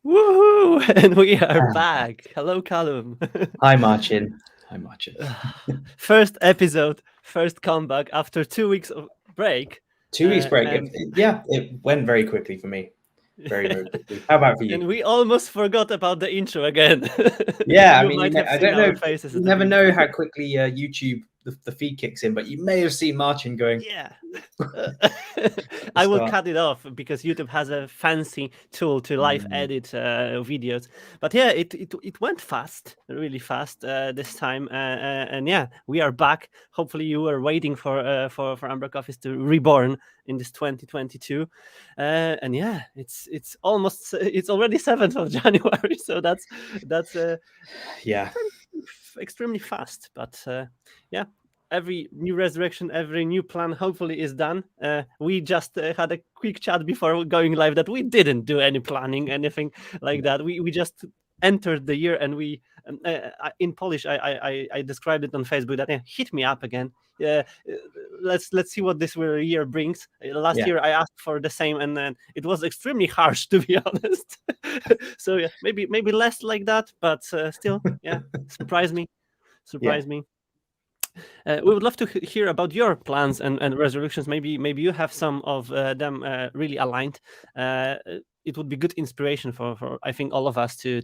Woohoo! And we are back. Hello, Callum. Hi, Marcin. Hi, Marcin. First episode, first comeback after 2 weeks of break. 2 weeks break. And It went very quickly for me. Very, very quickly. How about for you? and we almost forgot about the intro again. Yeah, I You mean, might have I seen don't know. our faces You at the never beginning. know how quickly YouTube the feed kicks in, but you may have seen Marcin going. Yeah. I will cut it off because YouTube has a fancy tool to live edit videos. But yeah, it went fast, really fast this time. And yeah, we are back. Hopefully, you were waiting for umbraCoffee to reborn in this 2022. And yeah, it's already 7th of January, so that's Yeah. extremely fast. But yeah, every new resurrection, every new plan hopefully is done. We just had a quick chat before going live that we didn't do any planning, anything like that. We just entered the year and we in Polish I described it on Facebook that hit me up again. Let's see what this year brings. Last year I asked for the same, and then it was extremely harsh, to be honest. So yeah, maybe less like that, but still, yeah, surprise me. We would love to hear about your plans and resolutions. Maybe you have some of them really aligned. It would be good inspiration for I think all of us to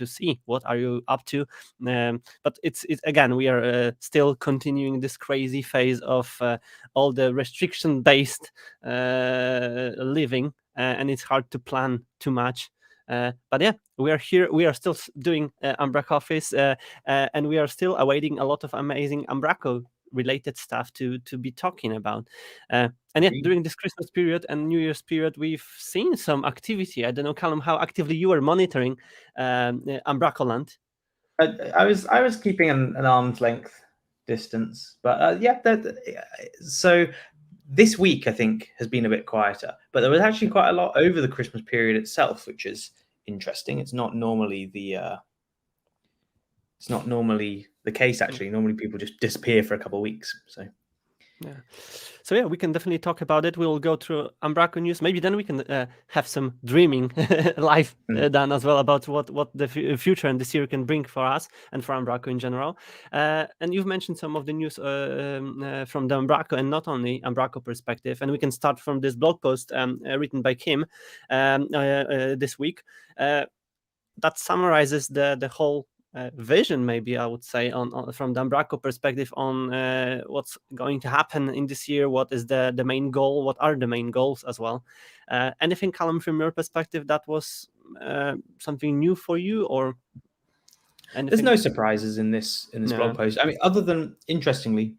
see what are you up to. But it's again, we are still continuing this crazy phase of all the restriction based living, and it's hard to plan too much. But yeah, we are here. We are still doing umbraCoffee, and we are still awaiting a lot of amazing Umbraco related stuff to be talking about. And yeah, during this Christmas period and New Year's period, we've seen some activity. I don't know, Callum, how actively you were monitoring Umbraco land. I was keeping an arm's length distance, but so this week I think has been a bit quieter, but there was actually quite a lot over the Christmas period itself, which is interesting. It's not normally the case, actually. Normally people just disappear for a couple of weeks. So yeah, we can definitely talk about it. We'll go through Umbraco news. Maybe then we can have some dreaming live done as well about what the future and this year can bring for us and for Umbraco in general. And you've mentioned some of the news from the Umbraco and not only Umbraco perspective. And we can start from this blog post written by Kim this week that summarizes the whole vision, maybe I would say, on from the Umbraco perspective on what's going to happen in this year. What is the main goal? What are the main goals as well? Anything, Callum, from your perspective that was something new for you, or anything? There's no surprises in this blog post. I mean, other than, interestingly,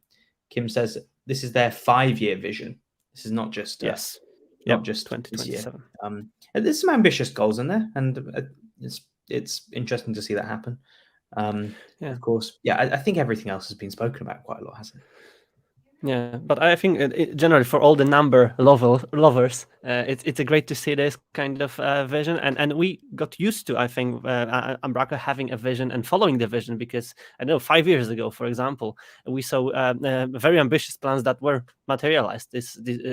Kim says this is their 5-year vision. This is not just not just 2027. There's some ambitious goals in there, and it's interesting to see that happen. Of course, I think everything else has been spoken about quite a lot, hasn't it? Yeah, but I think generally for all the number lovers, it's a great to see this kind of vision, and we got used to, I think, Umbraco having a vision and following the vision, because I know 5 years ago, for example, we saw very ambitious plans that were materialized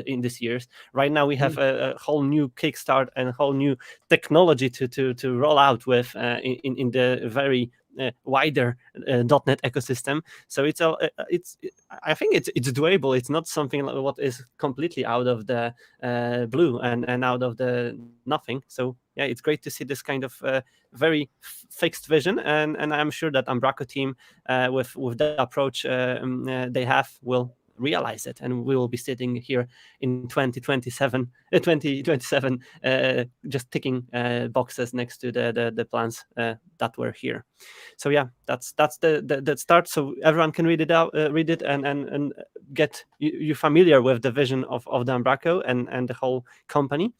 in this years. Right now we have a whole new kickstart and a whole new technology to roll out with in the very wider .NET ecosystem. So I think it's doable. It's not something like what is completely out of the blue and out of the nothing. So yeah, it's great to see this kind of very fixed vision, and I'm sure that Umbraco team with the approach they have will realize it, and we will be sitting here in 2027 just ticking boxes next to the plans that were here. So yeah, that's the start, so everyone can read it and get you familiar with the vision of the Umbraco and the whole company.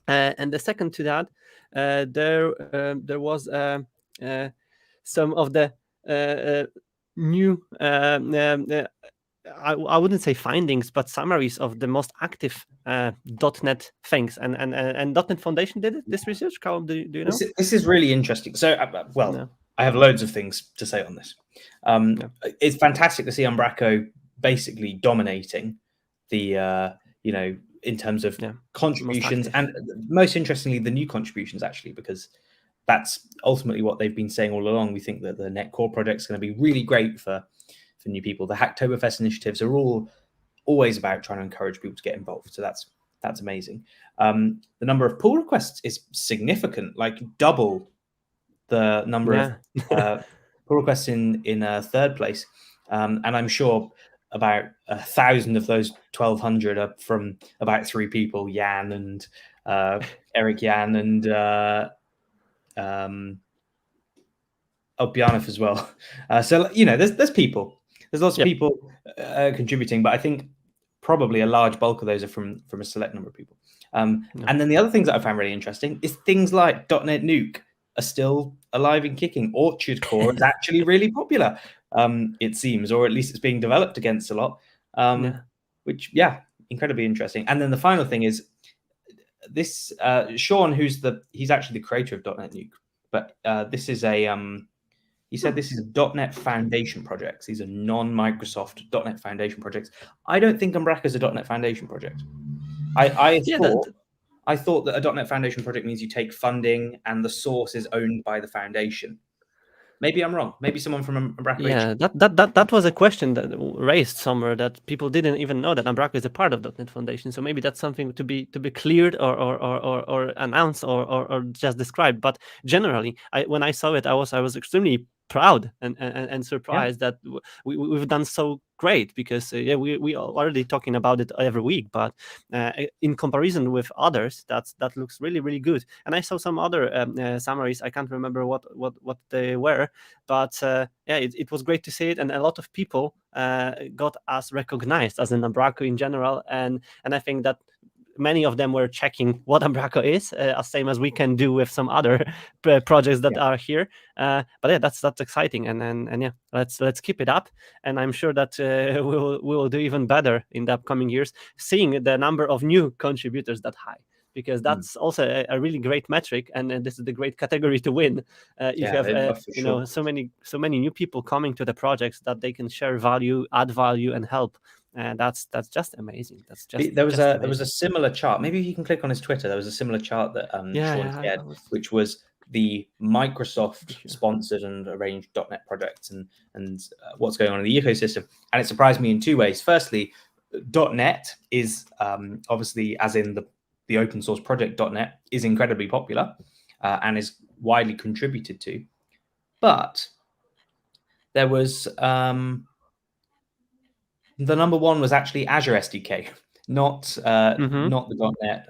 And the second to that, there was some of the new I wouldn't say findings, but summaries of the most active .NET things. And .NET Foundation did this research. Callum, do you know? This is really interesting. So, I have loads of things to say on this. It's fantastic to see Umbraco basically dominating the in terms of contributions, and most interestingly, the new contributions actually, because that's ultimately what they've been saying all along. We think that the Net Core project is going to be really great for new people. The Hacktoberfest initiatives are always about trying to encourage people to get involved. So that's amazing. The number of pull requests is significant, like double the number of pull requests in third place. And I'm sure about 1,000 of those 1,200 are from about 3 people, Jan and Eric Jan and Bjarnef as well. So there's people. There's lots of people contributing, but I think probably a large bulk of those are from a select number of people. And then the other things that I found really interesting is things like .NET Nuke are still alive and kicking. Orchard Core is actually really popular, it seems, or at least it's being developed against a lot, which, incredibly interesting. And then the final thing is this Sean, he's actually the creator of .NET Nuke, but this is he said this is a .NET Foundation project. These are non-Microsoft .NET Foundation projects. I don't think Umbraco is a .NET Foundation project. I thought that a .NET Foundation project means you take funding and the source is owned by the foundation. Maybe I'm wrong. Maybe someone from Umbraco. Yeah, that was a question that raised somewhere, that people didn't even know that Umbraco is a part of .NET Foundation. So maybe that's something to be cleared or announced or just described. But generally, when I saw it, I was extremely proud and surprised that we've done so great, because we are already talking about it every week, but in comparison with others, that looks really, really good. And I saw some other summaries. I can't remember what they were, but it was great to see it, and a lot of people got us recognized as an Umbraco in general, and I think that many of them were checking what Umbraco is, same as we can do with some other projects that are here. But that's exciting, and let's keep it up. And I'm sure that we will do even better in the upcoming years, seeing the number of new contributors that high, because that's also a really great metric, and this is the great category to win. If you have so many new people coming to the projects that they can share value, add value, and help. That's just amazing. There was a similar chart. Maybe you can click on his Twitter. There was a similar chart that Sean shared, which was the Microsoft sponsored and arranged .NET projects and what's going on in the ecosystem. And it surprised me in 2 ways. Firstly, .NET is obviously, as in the open source project .NET, is incredibly popular and is widely contributed to. But there was the number one was actually Azure SDK, not the .NET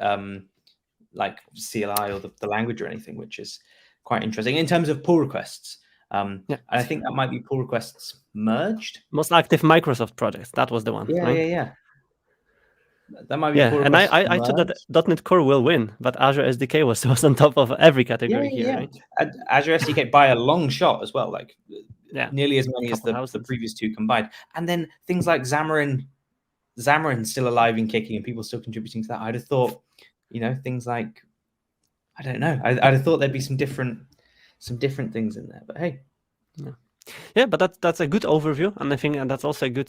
like CLI or the language or anything, which is quite interesting in terms of pull requests. And I think that might be pull requests merged. Most active Microsoft projects. That was the one. Yeah. That might be and I thought that .NET Core will win, but Azure SDK was on top of every category here, right? Azure SDK by a long shot as well, like nearly as many as the previous two combined. And then things like Xamarin still alive and kicking, and people still contributing to that. I'd have thought, things like, I don't know, I'd have thought there'd be some different things in there. But hey. Yeah, but that's a good overview, and I think that's also a good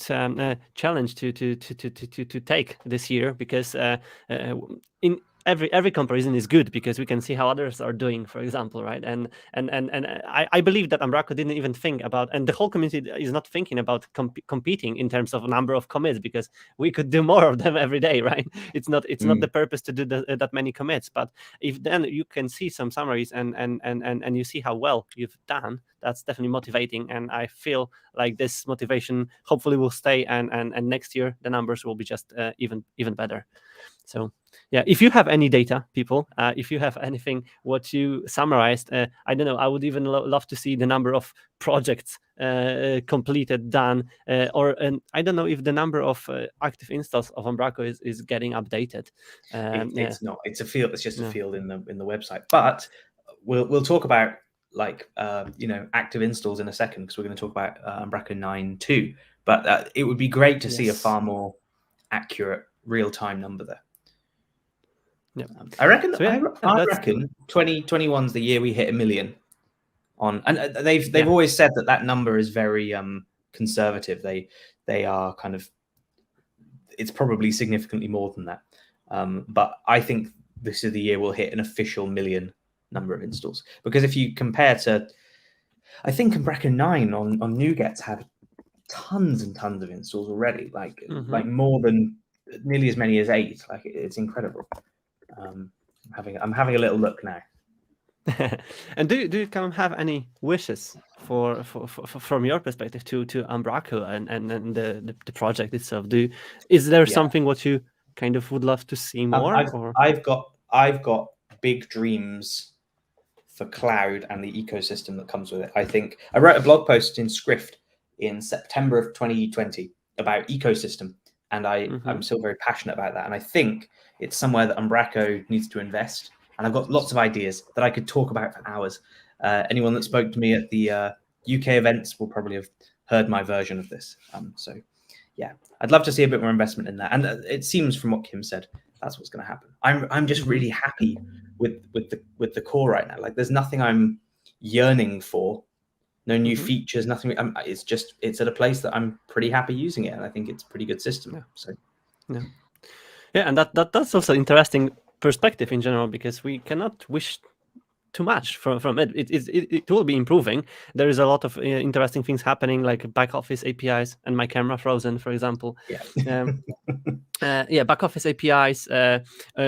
challenge to take this year, because in every comparison is good, because we can see how others are doing, for example, right? And I believe that Umbraco didn't even think about, and the whole community is not thinking about competing in terms of number of commits, because we could do more of them every day, right? It's not the purpose to do that many commits, but if then you can see some summaries and you see how well you've done, that's definitely motivating, and I feel like this motivation hopefully will stay, and next year the numbers will be just even better. So yeah, if you have any data, people, if you have anything what you summarized, I don't know, I would even love to see the number of projects completed, done, and I don't know if the number of active installs of Umbraco is getting updated. It's not. It's a field. It's just a field in the website. But we'll talk about active installs in a second, because we're going to talk about Umbraco 9.2. But it would be great to see a far more accurate real-time number there. Yeah, I reckon. I reckon 2021 is the year we hit 1 million. And they've always said that number is very conservative. They are kind of. It's probably significantly more than that. But I think this is the year we'll hit an official 1 million number of installs. Because if you compare to, I think Umbraco 9 on NuGet's had tons and tons of installs already, like more than nearly as many as 8. Like it's incredible. I'm having a little look now. And do you kind of have any wishes for from your perspective to Umbraco and the project itself? Is there something what you kind of would love to see more? I've got big dreams for cloud and the ecosystem that comes with it. I think I wrote a blog post in Skrift in September of 2020 about ecosystem, and I'm still very passionate about that. And I think it's somewhere that Umbraco needs to invest. And I've got lots of ideas that I could talk about for hours. Anyone that spoke to me at the UK events will probably have heard my version of this. So yeah, I'd love to see a bit more investment in that. And it seems from what Kim said, that's what's going to happen. I'm just really happy with the core right now. Like there's nothing I'm yearning for, no new features, nothing. It's at a place that I'm pretty happy using it, and I think it's a pretty good system. Yeah. So yeah, and that's also interesting perspective in general, because we cannot wish too much from it. It will be improving. There is a lot of interesting things happening, like back office APIs and my camera frozen, for example. Back office APIs,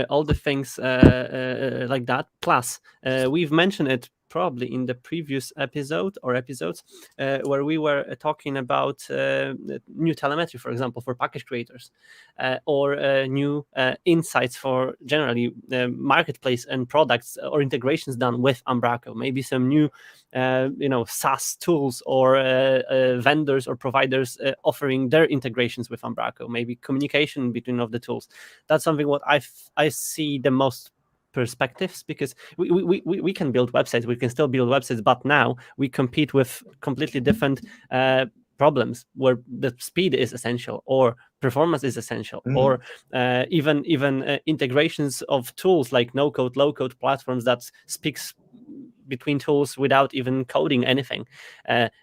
all the things like that. Plus, we've mentioned it probably in the previous episodes where we were talking about new telemetry, for example, for package creators, or new insights for generally marketplace and products or integrations done with Umbraco. Maybe some new SaaS tools or vendors or providers offering their integrations with Umbraco. Maybe communication between of the tools. That's something what I see the most perspectives, because we can build websites, we can still build websites, but now we compete with completely different problems where the speed is essential or performance is essential, or even integrations of tools like no-code, low-code platforms that speaks between tools without even coding anything.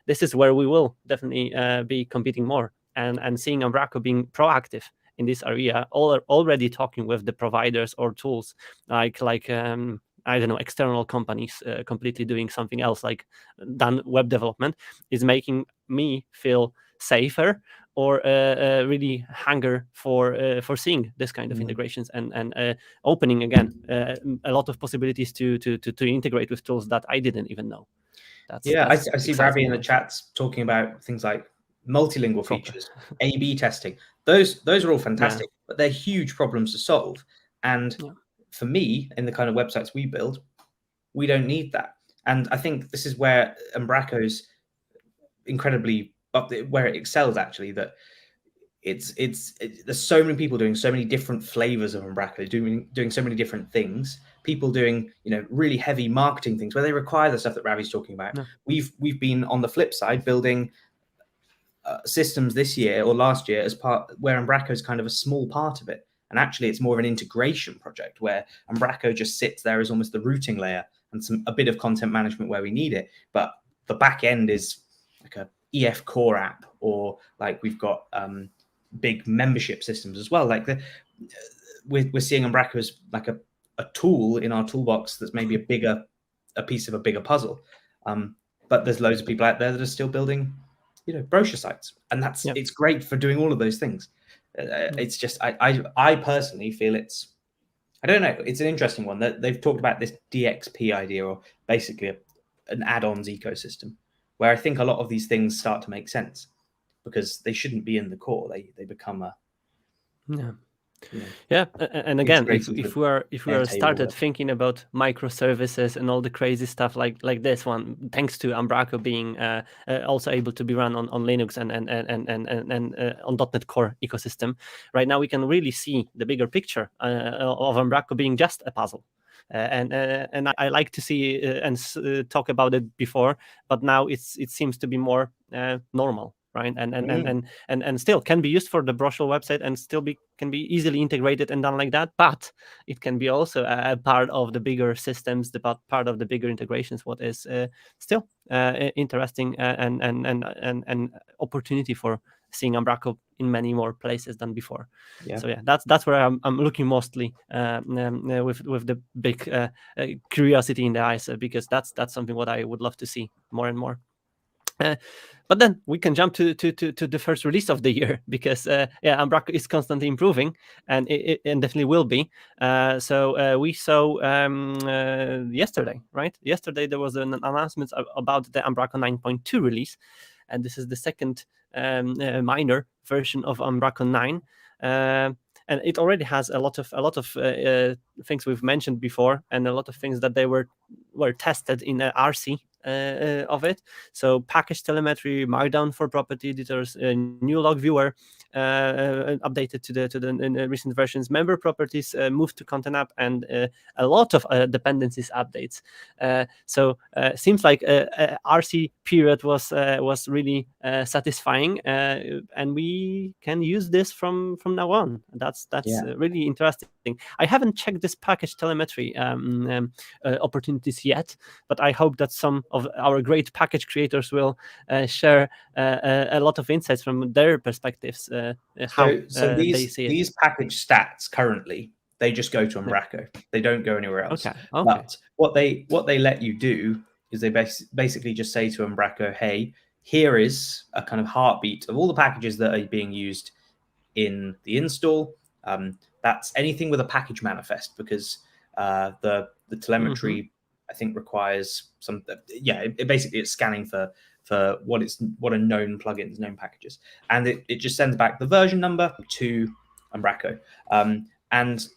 This is where we will definitely be competing more, and seeing Umbraco being proactive in this area, already talking with the providers or tools like I don't know, external companies completely doing something else, like done web development, is making me feel safer, or really hunger for seeing this kind of integrations and opening again a lot of possibilities to integrate with tools that I didn't even know. I see Ravi in the chats talking about things like multilingual features, A/B testing. Those are all fantastic, but they're huge problems to solve. And for me, in the kind of websites we build, we don't need that. And I think this is where Umbraco's incredibly where it excels, actually, that it's there's so many people doing so many different flavors of Umbraco, doing so many different things. People doing really heavy marketing things where they require the stuff that Ravi's talking about. We've been on the flip side building systems this year or last year as part where Umbraco is kind of a small part of it, and actually it's more of an integration project where Umbraco just sits there as almost the routing layer and a bit of content management where we need it, but the back end is like a EF core app, or like we've got big membership systems as well. Like we're seeing Umbraco as like a tool in our toolbox that's maybe a piece of a bigger puzzle, but there's loads of people out there that are still building brochure sites, and it's great for doing all of those things. It's just I personally feel I don't know, it's an interesting one that they've talked about, this DXP idea, or basically an add-ons ecosystem, where I think a lot of these things start to make sense because they shouldn't be in the core. They become and again, if we are started thinking about microservices and all the crazy stuff like this one, thanks to Umbraco being also able to be run on Linux and on .NET Core ecosystem, right now we can really see the bigger picture of Umbraco being just a puzzle. And I like to see and talk about it before, but now it seems to be more normal. Right, and still can be used for the brochure website, and still can be easily integrated and done like that. But it can be also a part of the bigger systems, the part of the bigger integrations. What is still interesting and opportunity for seeing Umbraco in many more places than before. Yeah. So yeah, that's where I'm looking mostly with the big curiosity in the eyes, because that's something what I would love to see more and more. But then we can jump to the first release of the year, because Umbraco is constantly improving, and it definitely will be. So we saw yesterday, right? Yesterday there was an announcement about the Umbraco 9.2 release, and this is the second minor version of Umbraco 9. And it already has a lot of things we've mentioned before, and a lot of things that they were tested in RC of it. So package telemetry, markdown for property editors, new log viewer, updated to the recent versions, member properties, moved to content app, and a lot of dependencies updates. So seems like RC period was really satisfying, and we can use this from now on. That's really interesting. I haven't checked this package telemetry opportunities yet, but I hope that some of our great package creators will share a lot of insights from their perspectives. How they see it. These package stats currently, they just go to Umbraco. Yeah. They don't go anywhere else. Okay. But what they let you do is they basically just say to Umbraco, hey, here is a kind of heartbeat of all the packages that are being used in the install. That's anything with a package manifest, because the telemetry I think requires some. Basically it's scanning for what are known plugins, known packages, and it just sends back the version number to Umbraco, and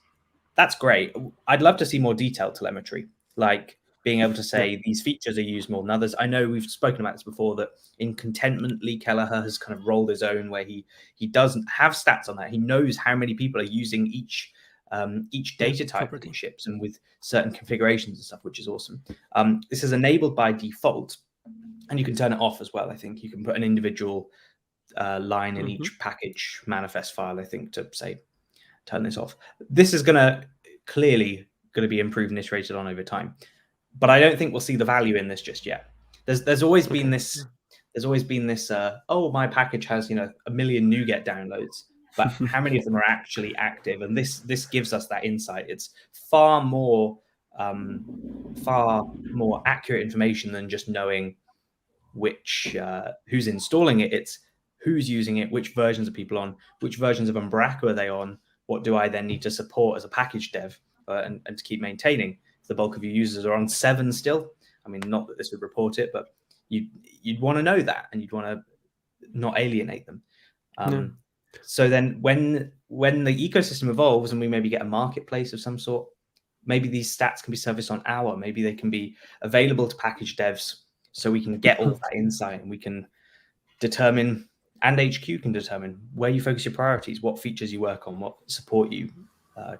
that's great. I'd love to see more detailed telemetry, like being able to say these features are used more than others. I know we've spoken about this before, that in Contentment, Lee Kelleher has kind of rolled his own, where he doesn't have stats on that. He knows how many people are using each data type that he ships, and with certain configurations and stuff, which is awesome. This is enabled by default, and you can turn it off as well. I think you can put an individual line in each package manifest file, I think, to say, turn this off. This is clearly going to be improved and iterated on over time, but I don't think we'll see the value in this just yet. There's always been this. There's always been this. My package has 1 million NuGet downloads, but how many of them are actually active? And this gives us that insight. It's far more accurate information than just knowing which who's installing it. It's who's using it, which versions are people on, which versions of Umbraco are they on, what do I then need to support as a package dev and to keep maintaining. If the bulk of your users are on 7 still, I mean, not that this would report it, but you'd want to know that, and you'd want to not alienate them. So then when the ecosystem evolves and we maybe get a marketplace of some sort, maybe these stats can be serviced on Hour, maybe they can be available to package devs, so we can get all that insight, and we can determine, and HQ can determine where you focus your priorities, what features you work on, what support you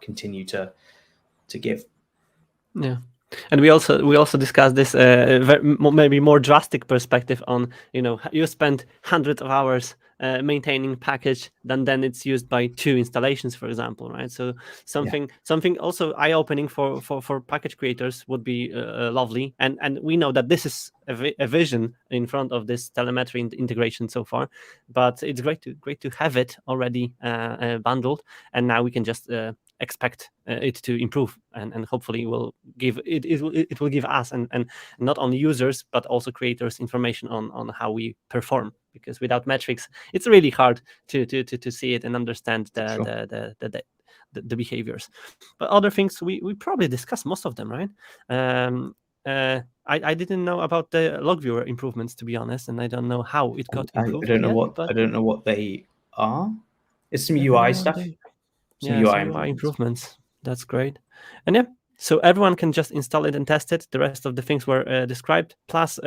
continue to give. Yeah. And we also discussed this maybe more drastic perspective on, you spend hundreds of hours maintaining package, then it's used by 2 installations, for example, right? So something also eye-opening for package creators would be lovely, and we know that this is a vision in front of this telemetry integration so far, but it's great to have it already bundled, and now we can just expect it to improve, and hopefully will give it will give us and not only users but also creators information on how we perform, because without metrics it's really hard to see it and understand the behaviors. But other things we probably discussed most of them, right? I didn't know about the log viewer improvements, to be honest, and I don't know how it got improved. I don't know what they are. It's some UI stuff. Some UI improvements. That's great. And so everyone can just install it and test it. The rest of the things were described. Plus,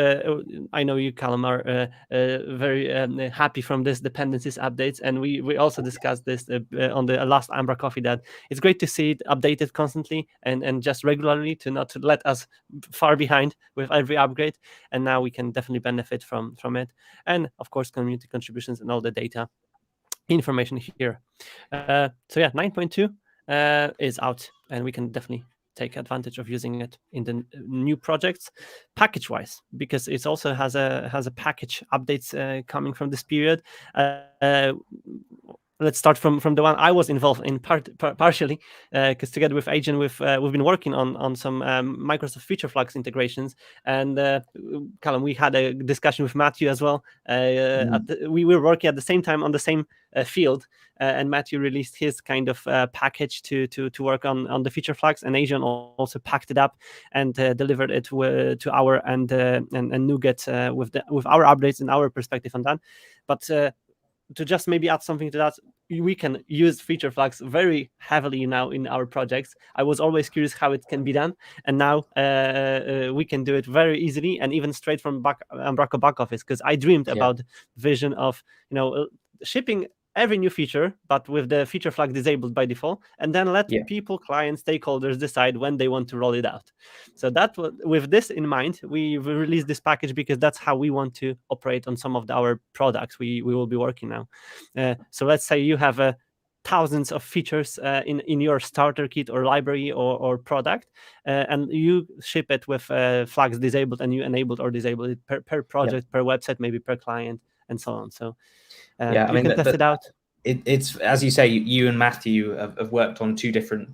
I know you, Callum, are very happy from this dependencies updates, and we also discussed this on the last umbraCoffee, that it's great to see it updated constantly and just regularly, to not let us far behind with every upgrade. And now we can definitely benefit from it. And of course, community contributions and all the data information here. 9.2 is out, and we can definitely take advantage of using it in the new projects, package-wise, because it also has a package updates coming from this period. Let's start from the one I was involved in partially, because together with Agent, we've been working on some Microsoft feature flags integrations. And Callum, we had a discussion with Matthew as well. We were working at the same time on the same field, and Matthew released his kind of package to work on the feature flags, and Agent also packed it up and delivered it to our and NuGet with our updates and our perspective on that. But to just maybe add something to that, we can use feature flags very heavily now in our projects. I was always curious how it can be done, and now we can do it very easily and even straight from Umbraco back office, because I dreamed about vision of shipping every new feature, but with the feature flag disabled by default, and then let people, clients, stakeholders decide when they want to roll it out. So that, with this in mind, we released this package because that's how we want to operate on some of our products we will be working now. So let's say you have thousands of features in your starter kit or library or product, and you ship it with flags disabled, and you enabled or disabled it per project, per website, maybe per client, and so on. So I mean, can test it out. It's as you say, you and Matthew have worked on two different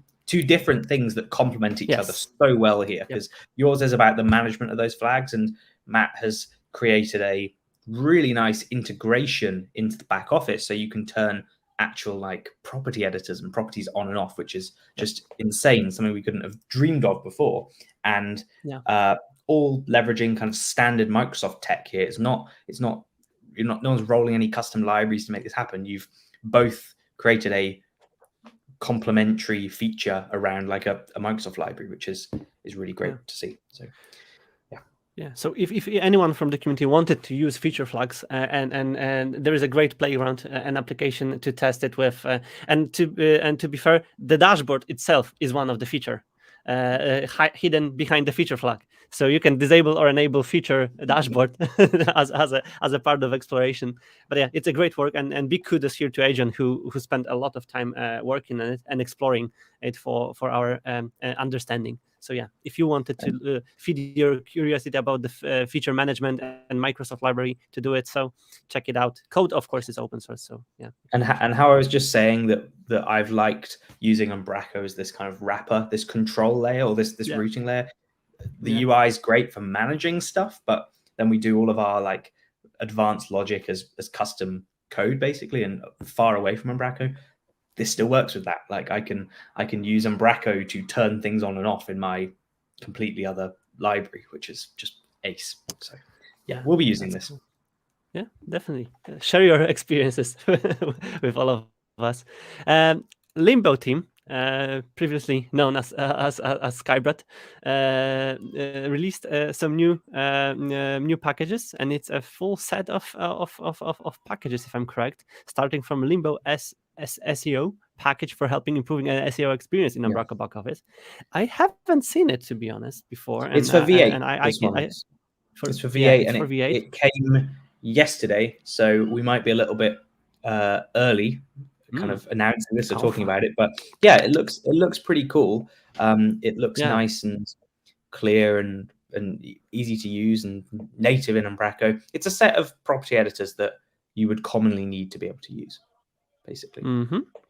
things that complement each other so well here, because yours is about the management of those flags, and Matt has created a really nice integration into the back office, so you can turn actual like property editors and properties on and off, which is just insane, something we couldn't have dreamed of before. And all leveraging kind of standard Microsoft tech here. No one's rolling any custom libraries to make this happen. You've both created a complementary feature around like a Microsoft library, which is really great to see. So so if anyone from the community wanted to use feature flags, and there is a great playground, an application to test it with, and to be fair, the dashboard itself is one of the feature hidden behind the feature flag. So you can disable or enable feature dashboard as a part of exploration. But it's a great work, and big kudos here to Agent, who spent a lot of time working on it and exploring it for our understanding. So if you wanted to feed your curiosity about the feature management and Microsoft library to do it, so check it out. Code, of course, is open source. So And how I was just saying that I've liked using Umbraco as this kind of wrapper, this control layer, or this routing layer. The UI is great for managing stuff, but then we do all of our like advanced logic as custom code basically, and far away from Umbraco. This still works with that. Like I can use Umbraco to turn things on and off in my completely other library, which is just ace. So we'll be using this. Cool. Yeah, definitely. Share your experiences with all of us. Limbo team, previously known as Skybrat, released some new packages, and it's a full set of packages, if I'm correct, starting from Limbo SEO package for helping improving an SEO experience in Umbraco back office. I haven't seen it, to be honest, before. It's for V8. It's for V8, and for V8. It came yesterday, so we might be a little bit early, kind of announcing this or talking about it. But it looks pretty cool. It looks nice and clear and easy to use and native in Umbraco. It's a set of property editors that you would commonly need to be able to use, basically.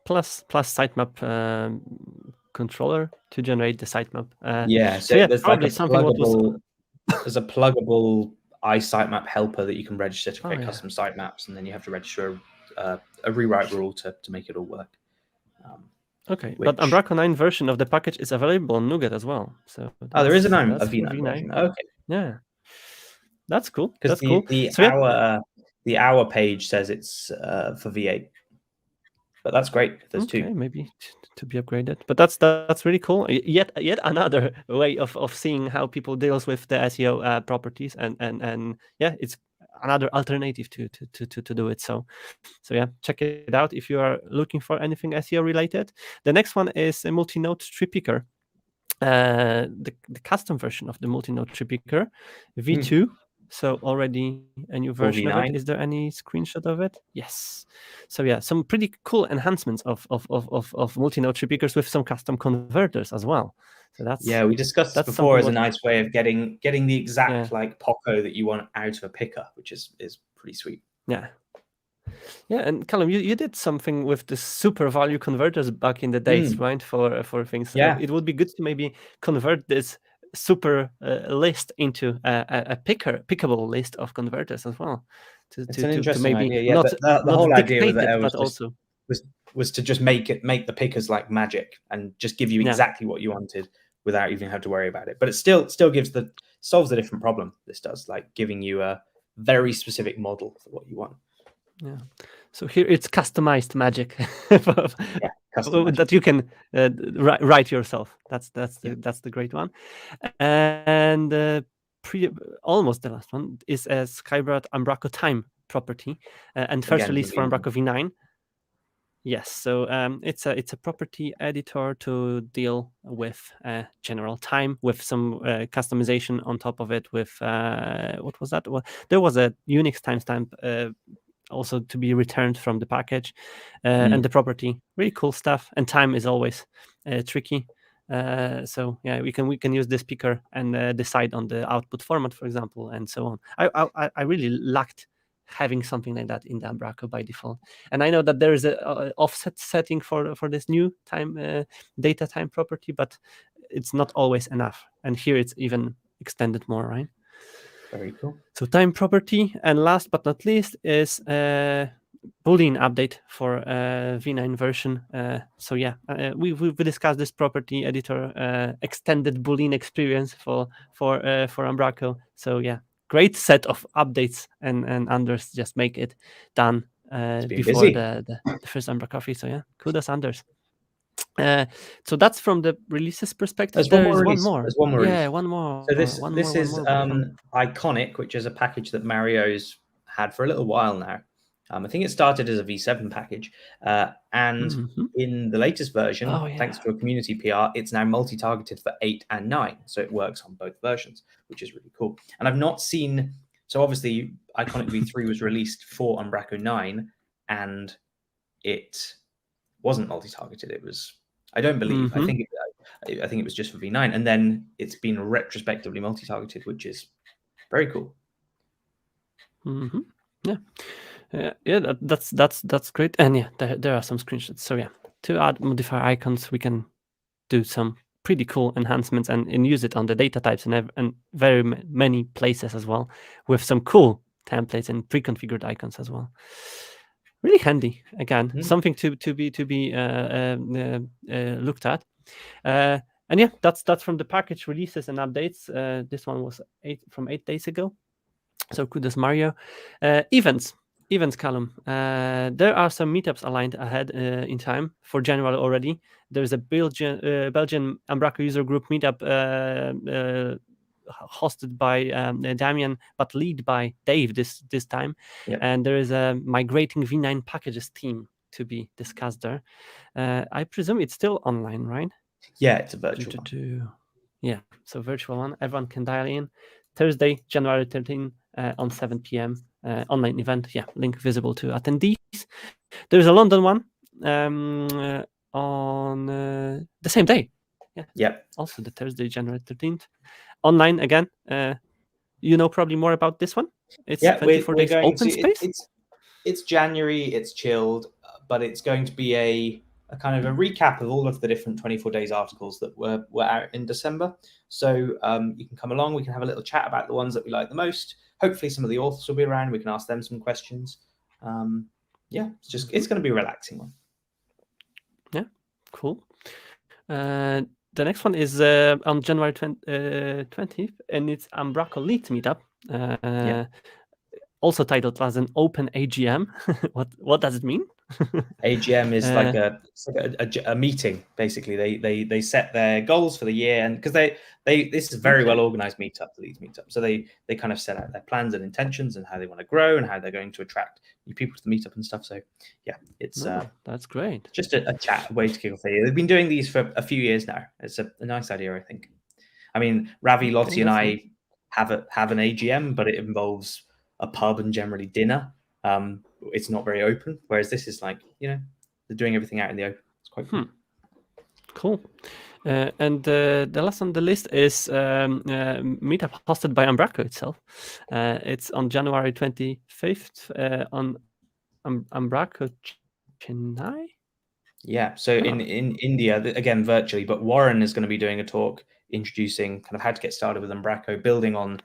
Plus sitemap controller to generate the sitemap. So there's like there's a pluggable iSitemap helper that you can register to create custom sitemaps, and then you have to register a rewrite rule to make it all work. But Umbraco 9 version of the package is available on NuGet as well. So there is a V9 version. Okay. That's cool. Because the hour page says it's for V8. But that's great. There's two. Maybe to be upgraded. But that's really cool. Yet another way of seeing how people deals with the SEO properties, and it's another alternative to do it. So check it out if you are looking for anything SEO related. The next one is a multi-node tree picker. The custom version of the multi-node tree picker, V2. So already a new version of it. Is there any screenshot of it? Yes. So yeah, some pretty cool enhancements of multi-node tree pickers with some custom converters as well. So that's we discussed this before as a nice way of getting the exact like poco that you want out of a picker, which is pretty sweet. Yeah. Yeah, and Callum, you did something with the super value converters back in the days, right? For things. Yeah. It would be good to maybe convert this super list into a pickable list of converters as well. It's an interesting maybe idea. Yeah, the whole idea with it was to just make the pickers like magic and just give you exactly what you wanted without even having to worry about it. But it still solves a different problem. This does, like giving you a very specific model for what you want. Yeah. So here it's customized magic that you can write yourself. That's the great one. And almost the last one is a Skybird Umbraco time property, and first release for Umbraco v9. Yes, so it's a property editor to deal with general time with some customization on top of it. With what was that? Well, there was a Unix timestamp also to be returned from the package, and the property. Really cool stuff. And time is always tricky. So yeah, we can use this picker and decide on the output format, for example, and so on. I really lacked having something like that in the Umbraco by default. And I know that there is a offset setting for this new time data time property, but it's not always enough. And here it's even extended more, right? Very cool. So time property, and last but not least is Boolean update for v9 version. So yeah, we discussed this property editor extended Boolean experience for Umbraco. So yeah, great set of updates, and Anders just make it done before the first umbraCoffee. So yeah, kudos Anders. So that's from the releases perspective. There's one more. Yeah, one more. So this is Iconic, which is a package that Mario's had for a little while now. I think it started as a V7 package, and in the latest version, thanks to a community PR, it's now multi-targeted for 8 and 9, so it works on both versions, which is really cool. And I've not seen, so obviously Iconic V3 was released for Umbraco 9, and it wasn't multi-targeted. It was, I don't believe, I think it was just for V9, and then it's been retrospectively multi-targeted, which is very cool. Yeah. Yeah, that's great. And yeah, there are some screenshots. So yeah, to add modifier icons, we can do some pretty cool enhancements and use it on the data types and very many places as well, with some cool templates and pre-configured icons as well. Really handy. Again, something to be looked at. And yeah, that's from the package releases and updates. This one was 8 days ago. So kudos Mario. Events, Callum. There are some meetups aligned ahead in time for January already. There's a Belgian Umbraco user group meetup hosted by Damian, but led by Dave this time. Yep. And there is a migrating V9 packages team to be discussed there. I presume it's still online, right? Yeah, it's a virtual one. Yeah, so virtual one. Everyone can dial in. Thursday, January 13th on 7 p.m. Online event. Yeah, link visible to attendees. There's a London one on the same day. Yeah. Also the Thursday, January 13th. Online again. You know probably more about this one. It's 24 days open space. It's January. It's chilled, but it's going to be a kind of a recap of all of the different 24 days articles that were out in December. So you can come along. We can have a little chat about the ones that we like the most. Hopefully some of the authors will be around. We can ask them some questions. Yeah, it's going to be a relaxing one. Yeah, cool. The next one is on January 20th, and it's Umbraco Leads meetup. Also titled as an open AGM. What does it mean? AGM is like a meeting. Basically, they set their goals for the year, and because this is a very well organized meetup, the Leads meetup. So they kind of set out their plans and intentions and how they want to grow and how they're going to attract new people to the meetup and stuff. So yeah, it's that's great. Just a chat, a way to kick off the year. They've been doing these for a few years now. It's a nice idea, I think. I mean, Ravi, Lottie, and I have an AGM, but it involves a pub and generally dinner. It's not very open, whereas this is like, they're doing everything out in the open. It's quite cool. Cool. And the last on the list is Meetup hosted by Umbraco itself. It's on January 25th on Umbraco Chennai. Yeah, so in India, again, virtually, but Warren is going to be doing a talk introducing kind of how to get started with Umbraco, building on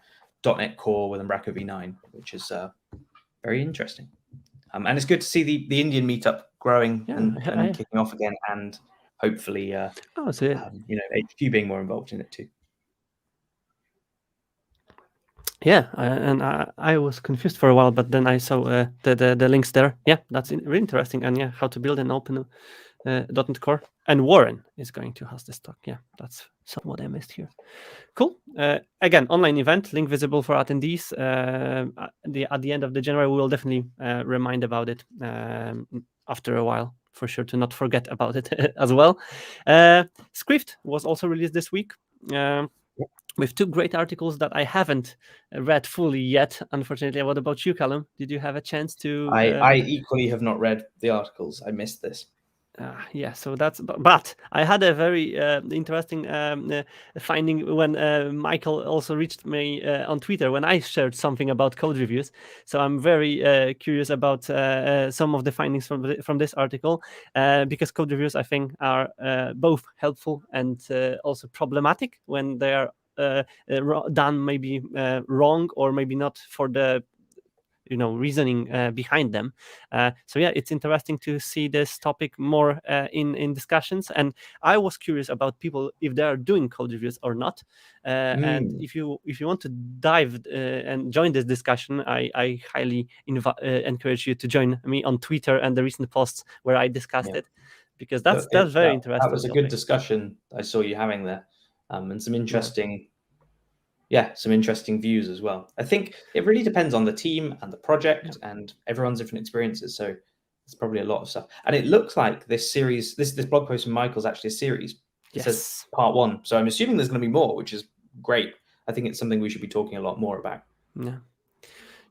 .NET Core with Umbraco v9, which is very interesting. And it's good to see the Indian meetup growing and kicking off again, and hopefully, HQ being more involved in it too. Yeah, and I was confused for a while, but then I saw the links there. Yeah, that's really interesting. And yeah, how to build an open .NET Core. And Warren is going to host this talk. Yeah, that's what I missed here. Cool. Again, online event, link visible for attendees. At the end of the January, we will definitely remind about it after a while, for sure, to not forget about it as well. Skrift was also released this week. With 2 great articles that I haven't read fully yet, unfortunately. What about you, Callum? Did you have a chance to? I equally have not read the articles. I missed this. Yeah, so that's. But I had a very interesting finding when Michael also reached me on Twitter when I shared something about code reviews. So I'm very curious about some of the findings from this article because code reviews, I think, are both helpful and also problematic when they are done maybe wrong or maybe not for the reasoning behind them. So yeah, it's interesting to see this topic more in discussions. And I was curious about people if they are doing code reviews or not. And if you want to dive and join this discussion, I highly encourage you to join me on Twitter and the recent posts where I discussed it, because that's very interesting. That was a good discussion I saw you having there, and some interesting. Yeah, some interesting views as well. I think it really depends on the team and the project and everyone's different experiences. So it's probably a lot of stuff. And it looks like this series, this blog post from Michael's actually a series. It says part 1. So I'm assuming there's going to be more, which is great. I think it's something we should be talking a lot more about.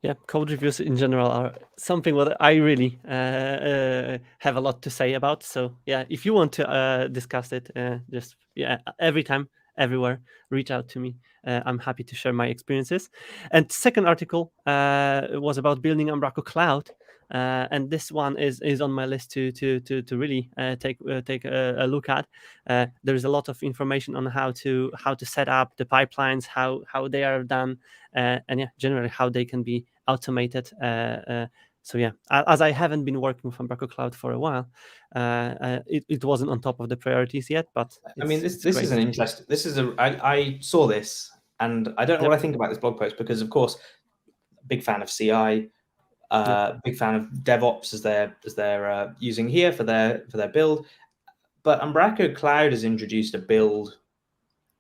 Yeah, code reviews in general are something what I really have a lot to say about. So yeah, if you want to discuss it, just every time, everywhere, reach out to me. I'm happy to share my experiences. And second article was about building Umbraco Cloud, and this one is on my list to really take a look at. There is a lot of information on how to set up the pipelines, how they are done, and generally how they can be automated. So yeah, as I haven't been working with Umbraco Cloud for a while, it wasn't on top of the priorities yet. But I mean, this is an interesting. I saw this, and I don't know what I think about this blog post because, of course, big fan of CI, big fan of DevOps as they're using here for their build. But Umbraco Cloud has introduced a build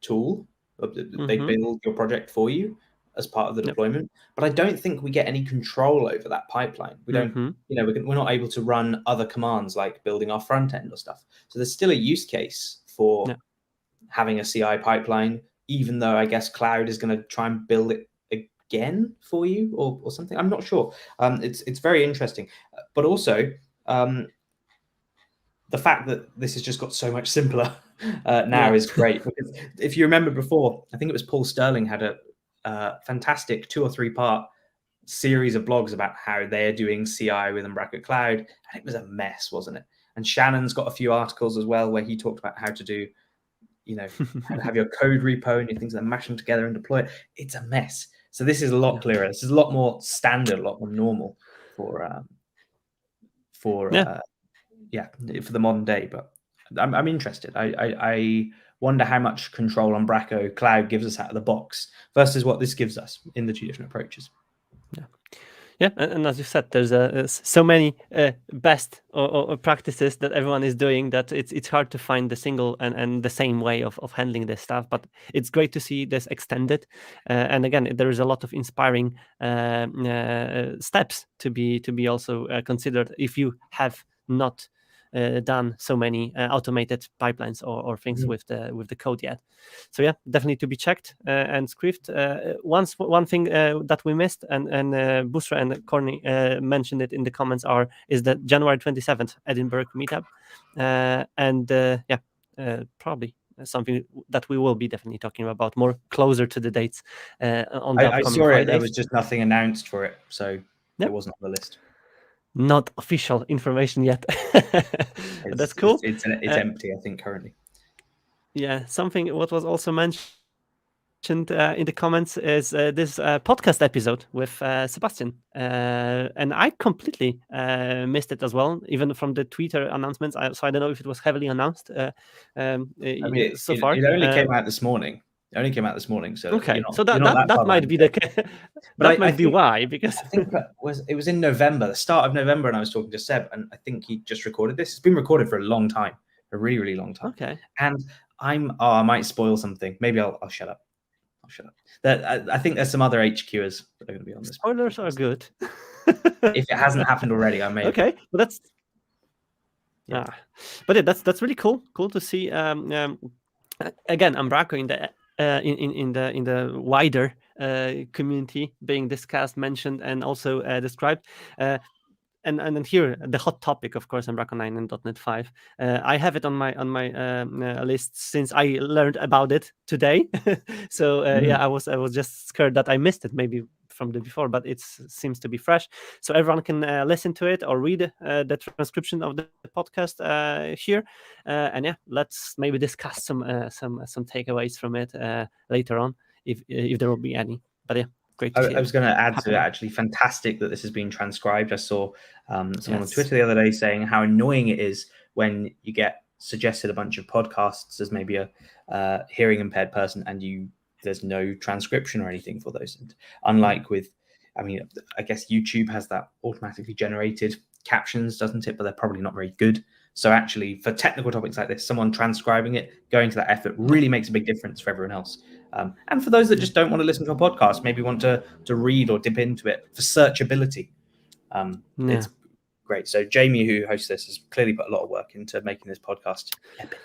tool. They build your project for you as part of the deployment, but I don't think we get any control over that pipeline. We don't, we're not able to run other commands like building our front end or stuff. So there's still a use case for having a CI pipeline, even though I guess Cloud is going to try and build it again for you or something. I'm not sure. It's very interesting, but also the fact that this has just got so much simpler now is great. Because if you remember before, I think it was Paul Sterling had a fantastic 2 or 3 part series of blogs about how they're doing CI with Umbraco Cloud, and it was a mess, wasn't it? And Shannon's got a few articles as well where he talked about how to do, how to have your code repo and your things that mash them together and deploy it. It's a mess. So this is a lot clearer. This is a lot more standard, a lot more normal for the modern day. But I'm interested. I wonder how much control Umbraco Cloud gives us out of the box versus what this gives us in the 2 different approaches. Yeah, and as you said, there's so many best or practices that everyone is doing that it's hard to find the single and the same way of handling this stuff. But it's great to see this extended, and again, there is a lot of inspiring steps to be also considered if you have not done so many automated pipelines or things with the code yet. So yeah, definitely to be checked. And Skrift, one thing that we missed, and Busra and Corny mentioned it in the comments, is the January 27th Edinburgh meetup, and probably something that we will be definitely talking about more closer to the dates on the upcoming Fridays. Fridays. There was just nothing announced for it, so it wasn't on the list. Not official information yet. That's cool. It's empty, I think, currently. Yeah, something what was also mentioned in the comments is this podcast episode with Sebastian, and I completely missed it as well, even from the Twitter announcements. So I don't know if it was heavily announced so far. It only came out this morning. It only came out this morning, so okay. So that might be the case. That might be why, because I think it was in November, the start of November, and I was talking to Seb, and I think he just recorded this. It's been recorded for a long time, a really, really long time. Okay. And I might spoil something. Maybe I'll shut up. I'll shut up. I think there's some other HQers that are going to be on this. Spoilers are good. If it hasn't happened already, I may. Okay, well, that's but yeah, that's really cool. Cool to see. Again, Umbraco in the wider community being discussed, mentioned, and also described. And here the hot topic, of course, Umbraco 9 and .NET 5. I have it on my list since I learned about it today. So I was just scared that I missed it maybe from the before, but it seems to be fresh. So everyone can listen to it or read the transcription of the podcast here. And yeah, let's maybe discuss some takeaways from it later on, if there will be any. But yeah. I was going to add to it, actually, fantastic that this has been transcribed. I saw someone on Twitter the other day saying how annoying it is when you get suggested a bunch of podcasts as maybe a hearing impaired person and there's no transcription or anything for those. And unlike I guess YouTube has that automatically generated captions, doesn't it? But they're probably not very good. So actually, for technical topics like this, someone transcribing it, going to that effort really makes a big difference for everyone else. And for those that just don't want to listen to a podcast, maybe want to read or dip into it for searchability. It's great. So Jamie, who hosts this, has clearly put a lot of work into making this podcast epic.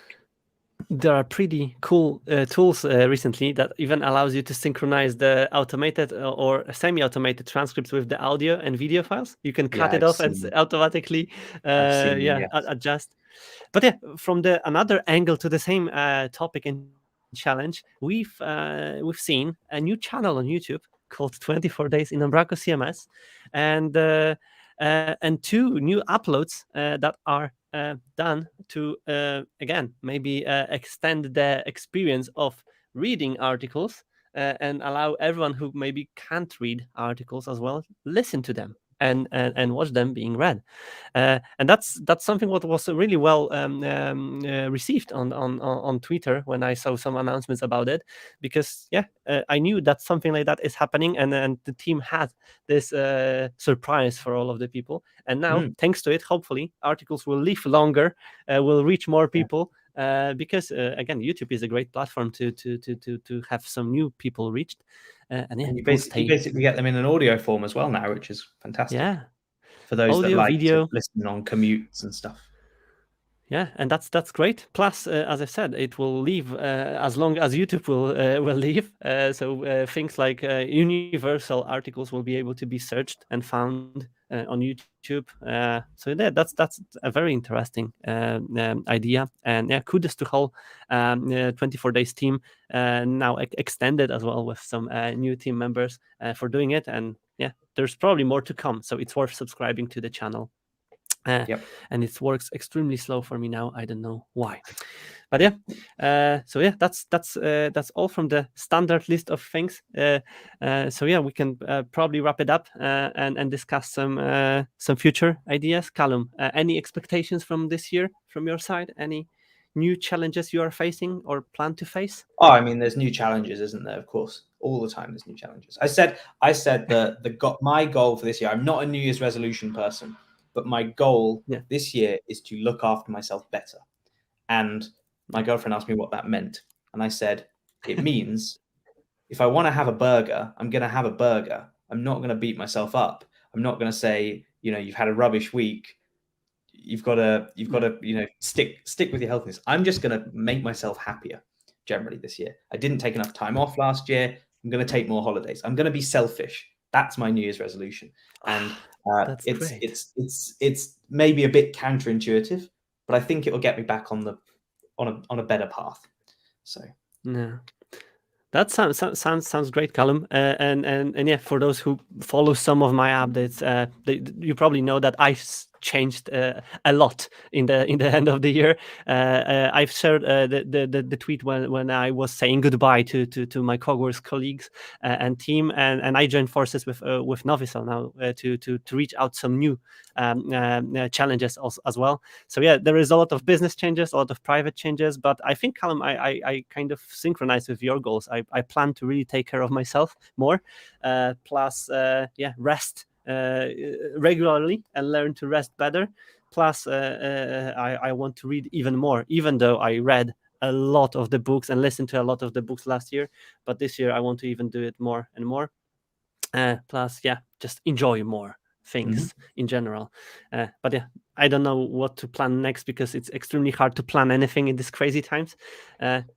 There are pretty cool tools recently that even allows you to synchronize the automated or semi-automated transcripts with the audio and video files. You can cut it off and automatically adjust. But yeah, from another angle to the same topic and challenge, we've seen a new channel on YouTube called 24 Days in Umbraco CMS, and 2 new uploads that are done to again maybe extend the experience of reading articles and allow everyone who maybe can't read articles as well listen to them and watch them being read, and that's something what was really well received on Twitter when I saw some announcements about it, because I knew that something like that is happening, and the team had this surprise for all of the people, and now thanks to it, hopefully articles will live longer, will reach more people. Because again, YouTube is a great platform to have some new people reached, and you basically get them in an audio form as well now, which is fantastic. Yeah, for those audio, that like video. To listen on commutes and stuff. Yeah, and that's great. Plus, as I said, it will live as long as YouTube will live. So things like universal articles will be able to be searched and found on YouTube. So that's a very interesting idea. And kudos to whole 24 Days team, now extended as well with some new team members for doing it. And there's probably more to come. So it's worth subscribing to the channel. And it works extremely slow for me now. I don't know why, but that's all from the standard list of things. So we can probably wrap it up and discuss some future ideas. Callum, any expectations from this year from your side? Any new challenges you are facing or plan to face? I mean, there's new challenges, isn't there? Of course, all the time there's new challenges. I said my goal for this year. I'm not a New Year's resolution person. But my goal this year is to look after myself better. And my girlfriend asked me what that meant. And I said, it means if I want to have a burger, I'm going to have a burger. I'm not going to beat myself up. I'm not going to say, you've had a rubbish week. you've got to stick with your healthiness. I'm just going to make myself happier generally this year. I didn't take enough time off last year. I'm going to take more holidays. I'm going to be selfish. That's my New Year's resolution. And it's maybe a bit counterintuitive, but I think it will get me back on a better path. So yeah. That sounds great, Callum. And yeah, for those who follow some of my updates, you probably know that I changed a lot in the end of the year. I've shared the tweet when I was saying goodbye to my Cogworks colleagues and team, and I joined forces with Novisel now to reach out some new challenges as well. So yeah, there is a lot of business changes, a lot of private changes, but I think, Callum, I kind of synchronize with your goals. I plan to really take care of myself more, plus rest regularly and learn to rest better. Plus I want to read even more, even though I read a lot of the books and listened to a lot of the books last year, but this year I want to even do it more and more. Plus just enjoy more things in general. But yeah, I don't know what to plan next, because it's extremely hard to plan anything in these crazy times.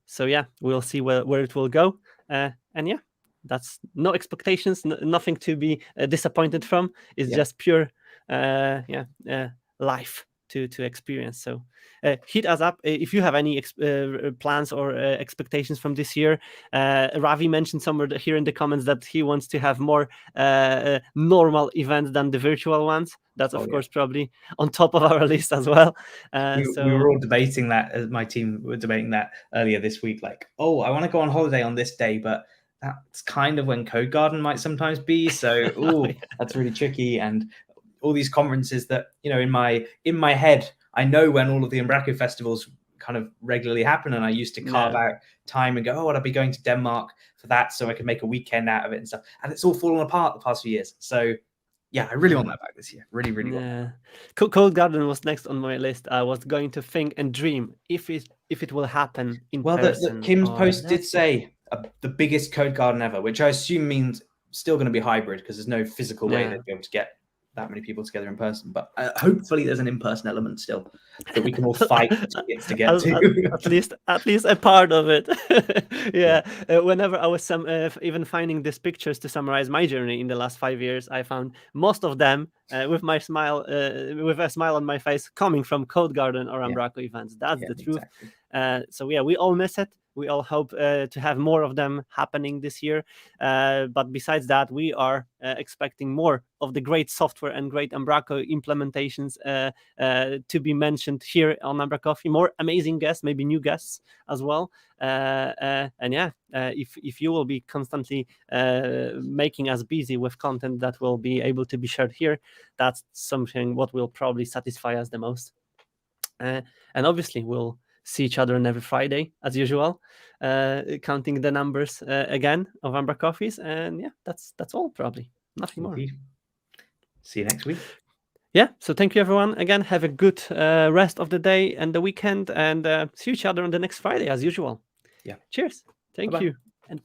So yeah, we'll see where it will go. And yeah, that's no expectations, nothing to be disappointed from. It's just pure life to experience. So hit us up if you have any plans or expectations from this year. Ravi mentioned somewhere here in the comments that he wants to have more normal events than the virtual ones. That's of course probably on top of our list as well. We were all debating that. My team were debating that earlier this week. Like, I want to go on holiday on this day, but that's kind of when Code Garden might sometimes be. So, that's really tricky. And all these conferences that, in my head, I know when all of the Umbraco festivals kind of regularly happen, and I used to carve out time and go, I'll be going to Denmark for that, so I can make a weekend out of it and stuff. And it's all fallen apart the past few years. So yeah, I really want that back this year. Really, really want that. Code Garden was next on my list. I was going to think and dream if it will happen in person. Kim's post did say the biggest Code Garden ever, which I assume means still going to be hybrid, because there's no physical way they'd be able to get that many people together in person. But hopefully there's an in-person element still that we can all fight to get to. At least a part of it. Whenever I was even finding these pictures to summarize my journey in the last 5 years, I found most of them with a smile on my face, coming from Code Garden or Umbraco events. That's the truth. Exactly. So yeah, we all miss it. We all hope to have more of them happening this year. But besides that, we are expecting more of the great software and great Umbraco implementations to be mentioned here on umbraCoffee. More amazing guests, maybe new guests as well. If you will be constantly making us busy with content that will be able to be shared here, that's something what will probably satisfy us the most. And obviously, we'll see each other on every Friday as usual, counting the numbers again of umbraCoffees, and yeah, that's all probably. Nothing more. See you next week. Yeah, so thank you everyone again. Have a good rest of the day and the weekend, and see each other on the next Friday as usual. Yeah. Cheers. Thank you.